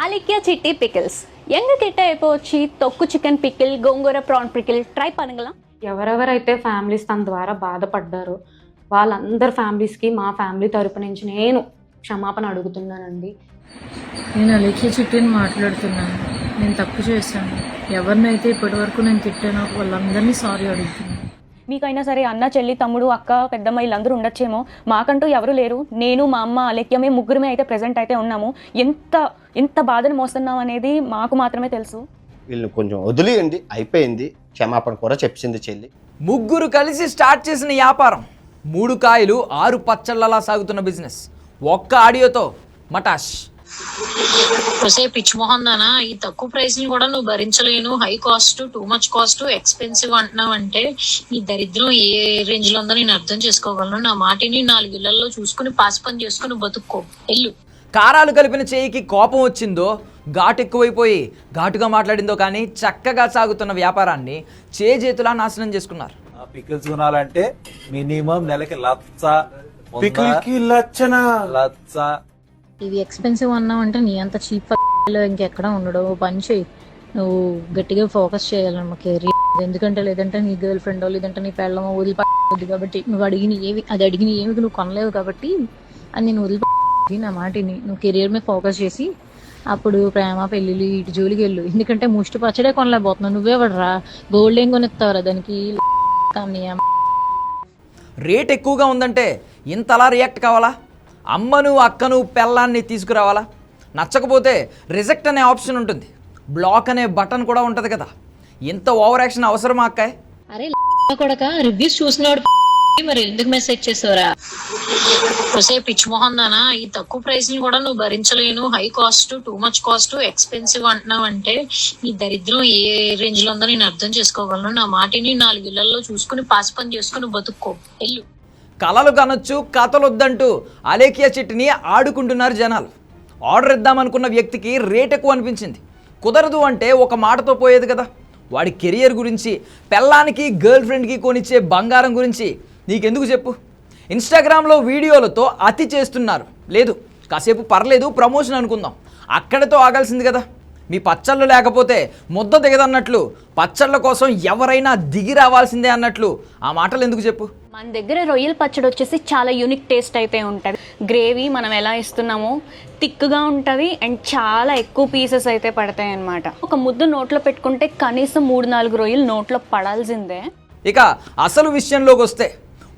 అలెక్యా చిట్టి పికిల్స్ ఎంగ కిట్ట అయిపోవచ్చి తొక్కు chicken pickle గోంగూర PRAN pickle try పనగల. ఎవరెవరైతే ఫ్యామిలీస్ తన ద్వారా బాధపడ్డారో వాళ్ళందరి ఫ్యామిలీస్కి మా ఫ్యామిలీ తరపు నుంచి నేను క్షమాపణ అడుగుతున్నానండి. నేను అలెక్యా చిట్టిని మాట్లాడుతున్నాను. నేను తప్పు చేశాను. ఎవరినైతే ఇప్పటివరకు నేను తిట్టానో వాళ్ళందరినీ సారీ అడుగుతున్నాను. మీకైనా సరే అన్న చెల్లి తమ్ముడు అక్క పెద్దమ్మ వీళ్ళందరూ ఉండొచ్చేమో, మాకంటూ ఎవరు లేరు. నేను మా అమ్మ అలెక్య మేము ముగ్గురమే అయితే ప్రెజెంట్ అయితే ఉన్నాము. ఎంత బాధను మోస్తున్నాం అనేది మాకు మాత్రమే తెలుసు. వీళ్ళు కొంచెం వదిలేయండి, అయిపోయింది. క్షమాపణ కూడా చెప్పింది చెల్లి. ముగ్గురు కలిసి స్టార్ట్ చేసిన వ్యాపారం 3 కాయలు 6 పచ్చళ్ళలా సాగుతున్న బిజినెస్ ఒక్క ఆడియోతో మటాష్. పిచ్చి మొహం దానా, ఈ తక్కువ ప్రైస్ ని కూడా నువ్వు భరించలేను, high cost, too much cost, expensive అంటున్నావు అంటే నీ దరిద్రం ఏ రేంజ్ లో ఉందో నేను అర్థం చేసుకోగలను. నా మాటిని 4 ఇళ్లలో చూసుకుని పాస్ పని చేసుకుని బతుక్కో ఎల్లు. కారాలు కలిపిన చేయికి కోపం వచ్చిందో, ఘాటు ఎక్కువైపోయి ఘాటుగా మాట్లాడిందో కానీ చక్కగా సాగుతున్న వ్యాపారాన్ని చేతులా నాశనం చేసుకున్నారు. పికిల్స్ కొనాలంటే మినిమం నెలకి లచ్చ, ఇవి ఎక్స్పెన్సివ్ అన్నావు అంటే నీ అంత చీప్ ఇంకెక్కడ ఉండడు. పని చేయి, నువ్వు గట్టిగా ఫోకస్ చేయాలన్న కెరీర్. ఎందుకంటే లేదంటే నీ గర్ల్ ఫ్రెండ్ లేదంటే నీ పెళ్ళమో వదిలిపోద్ది. కాబట్టి నువ్వు అడిగిన ఏమి నువ్వు కొనలేవు కాబట్టి అది నేను వదిలిపోయి నా మాటిని నువ్వు కెరీర్ మీద ఫోకస్ చేసి అప్పుడు ప్రేమ పెళ్ళిళ్ళు ఇటు జోలికి వెళ్ళు. ఎందుకంటే ముష్టి పచ్చడే కొనలేకపోతున్నావు. నువ్వే పడరా గోల్డ్ ఏం కొనిస్తావురా దానికి. రేట్ ఎక్కువగా ఉందంటే ఇంతలా రియాక్ట్ కావాలా? అమ్మను అక్కను పెళ్ళాన్ని తీసుకురావాలా? నచ్చకపోతే రిజెక్ట్ అనే ఆప్షన్ ఉంటుంది, బ్లాక్ అనే బటన్ కూడా ఉంటుంది కదా. ఇంత ఓవర్ యాక్షన్ అవసరమా అక్కాయ్? అరే కొడక రివ్యూస్ చూసినాడు మరి ఎందుకు మెసేజ్ చేసావురా? పిచ్చి మొహం దానా, ఈ తక్కువ ప్రైస్ ని కూడా నువ్వు భరించలేను, high cost, too much cost, expensive అంటున్నావు అంటే నీ దరిద్రం ఏ రేంజ్ లో ఉందో నేను అర్థం చేసుకోగలను. నా మాటిని 4 ఇళ్లలో చూసుకుని పాస్ పని చేసుకుని బతుక్కో ఎల్లు. కలలు కనొచ్చు కథలొద్దంటూ అలెక్యా చిట్టిని ఆడుకుంటున్నారు జనాలు. ఆర్డర్ ఇద్దామనుకున్న వ్యక్తికి రేట్ ఎక్కువ అనిపించింది. కుదరదు అంటే ఒక మాటతో పోయేది కదా. వాడి కెరియర్ గురించి, పెళ్ళానికి గర్ల్ ఫ్రెండ్కి కొనిచ్చే బంగారం గురించి నీకెందుకు చెప్పు. ఇన్స్టాగ్రామ్లో వీడియోలతో అతి చేస్తున్నారు. లేదు కాసేపు పర్లేదు ప్రమోషన్ అనుకుందాం, అక్కడితో ఆగాల్సింది కదా. మీ పచ్చళ్ళు లేకపోతే ముద్ద దిగదన్నట్లు పచ్చళ్ళ కోసం ఎవరైనా దిగి రావాల్సిందే అన్నట్లు ఆ మాటలు ఎందుకు చెప్పు. మన దగ్గర రొయ్యల పచ్చడి వచ్చేసి చాలా యూనిక్ టేస్ట్ అయితే ఉంటుంది. గ్రేవీ మనం ఎలా ఇస్తున్నామో థిక్గా ఉంటుంది అండ్ చాలా ఎక్కువ పీసెస్ అయితే పడతాయి అన్నమాట. ఒక ముద్ద నోట్లో పెట్టుకుంటే కనీసం 3-4 రొయ్యలు నోట్లో పడాల్సిందే. ఇక అసలు విషయంలోకి వస్తే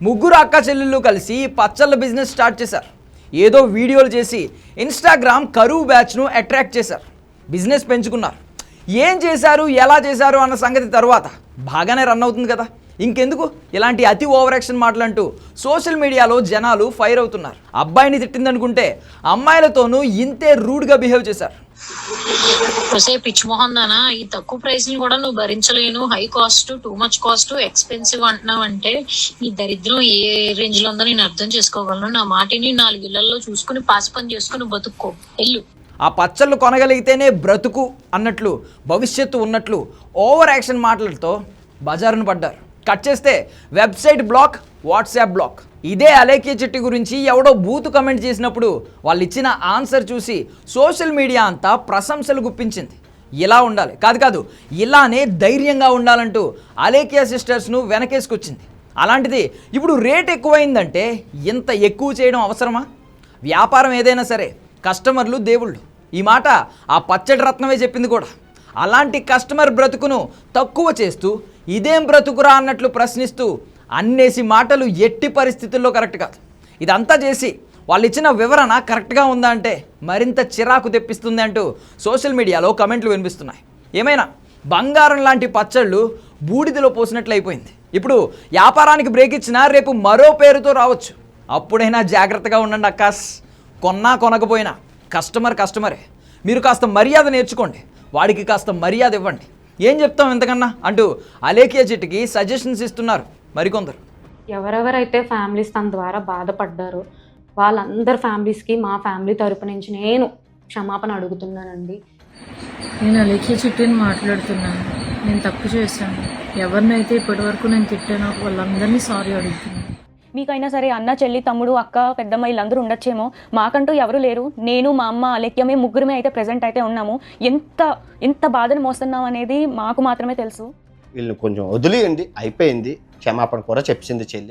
ముగ్గురు అక్క చెల్లెళ్ళు కలిసి పచ్చళ్ళ బిజినెస్ స్టార్ట్ చేశారు. ఏదో వీడియోలు చేసి ఇన్స్టాగ్రామ్ కరువు బ్యాచ్ను అట్రాక్ట్ చేశారు. బిజినెస్ పెంచుకున్నారు. ఏం చేశారు, ఎలా చేశారు అన్న సంగతి తర్వాత బాగానే రన్ అవుతుంది కదా. ఇంకెందుకు ఇలాంటి అతి ఓవర్ యాక్షన్ మాటలంటూ సోషల్ మీడియాలో జనాలు ఫైర్ అవుతున్నారు. అబ్బాయిని తిట్టిందనుకుంటే అమ్మాయిలతోనూ ఇంతే రూడ్గా బిహేవ్ చేశారు. పిచ్చి మొహం దానా, ఈ తక్కువ ప్రైస్ ని కూడా నువ్వు భరించలేను, high cost, too much cost, expensive అంటున్నావు అంటే నీ దరిద్రం ఏ రేంజ్ లో ఉందో నేను అర్థం చేసుకోగలను. నా మాటిని 4 ఇళ్లలో చూసుకుని పాస్ పని చేసుకుని బతుక్కో ఎల్లు. ఆ పచ్చళ్ళు కొనగలిగితేనే బ్రతుకు అన్నట్లు, భవిష్యత్తు ఉన్నట్లు ఓవర్ యాక్షన్ మాటలతో బజారును పడ్డారు. కట్ చేస్తే వెబ్సైట్ బ్లాక్, వాట్సాప్ బ్లాక్. ఇదే అలెక్యా చిట్టి గురించి ఎవడో బూతు కమెంట్ చేసినప్పుడు వాళ్ళు ఇచ్చిన ఆన్సర్ చూసి సోషల్ మీడియా అంతా ప్రశంసలు గుప్పించింది. ఇలా ఉండాలి, కాదు ఇలానే ధైర్యంగా ఉండాలంటూ అలెక్యా సిస్టర్స్ను వెనకేసుకొచ్చింది. అలాంటిది ఇప్పుడు రేట్ ఎక్కువైందంటే ఇంత ఎక్కువ చేయడం అవసరమా? వ్యాపారం ఏదైనా సరే కస్టమర్లు దేవుళ్ళు. ఈ మాట ఆ పచ్చడి రత్నమే చెప్పింది కూడా. అలాంటి కస్టమర్ బ్రతుకును తక్కువ చేస్తూ ఇదేం బ్రతుకురా అన్నట్లు ప్రశ్నిస్తూ అన్నేసి మాటలు ఎట్టి పరిస్థితుల్లో కరెక్ట్ కాదు. ఇదంతా చేసి వాళ్ళు ఇచ్చిన వివరణ కరెక్ట్గా ఉందా అంటే మరింత చిరాకు తెప్పిస్తుంది అంటూ సోషల్ మీడియాలో కమెంట్లు వినిపిస్తున్నాయి. ఏమైనా బంగారం లాంటి పచ్చళ్ళు బూడిదలో పోసినట్లు అయిపోయింది. ఇప్పుడు వ్యాపారానికి బ్రేక్ ఇచ్చినా రేపు మరో పేరుతో రావచ్చు. అప్పుడైనా జాగ్రత్తగా ఉండండి అక్కాస్. కొన్నా కొనకపోయినా కస్టమరే. మీరు కాస్త మర్యాద నేర్చుకోండి, వాడికి కాస్త మర్యాద ఇవ్వండి. ఏం చెప్తాం ఎంతకన్నా అంటూ అలెక్యా చిట్టికి సజెషన్స్ ఇస్తున్నారు మరికొందరు. ఎవరెవరైతే ఫ్యామిలీస్ తన ద్వారా బాధపడ్డారో వాళ్ళందరి ఫ్యామిలీస్కి మా ఫ్యామిలీ తరపు నుంచి నేను క్షమాపణ అడుగుతున్నానండి. నేను అలెక్యా చిట్టిని మాట్లాడుతున్నాను. నేను తప్పు చేశాను. ఎవరినైతే ఇప్పటివరకు నేను తిట్టానో వాళ్ళందరినీ సారీ అడుగుతున్నాను. మీకైనా సరే అన్న చెల్లి తమ్ముడు అక్క పెద్దమ్మ వీళ్ళందరూ ఉండొచ్చేమో, మాకంటూ ఎవరు లేరు. నేను మా అమ్మ అలెక్యమే ముగ్గురమే అయితే ప్రెజెంట్ అయితే ఉన్నాము. ఎంత బాధను మోస్తున్నాం అనేది మాకు మాత్రమే తెలుసు. వీళ్ళని కొంచెం వదిలేయండి, అయిపోయింది. క్షమాపణ కూడా చెప్పింది చెల్లి.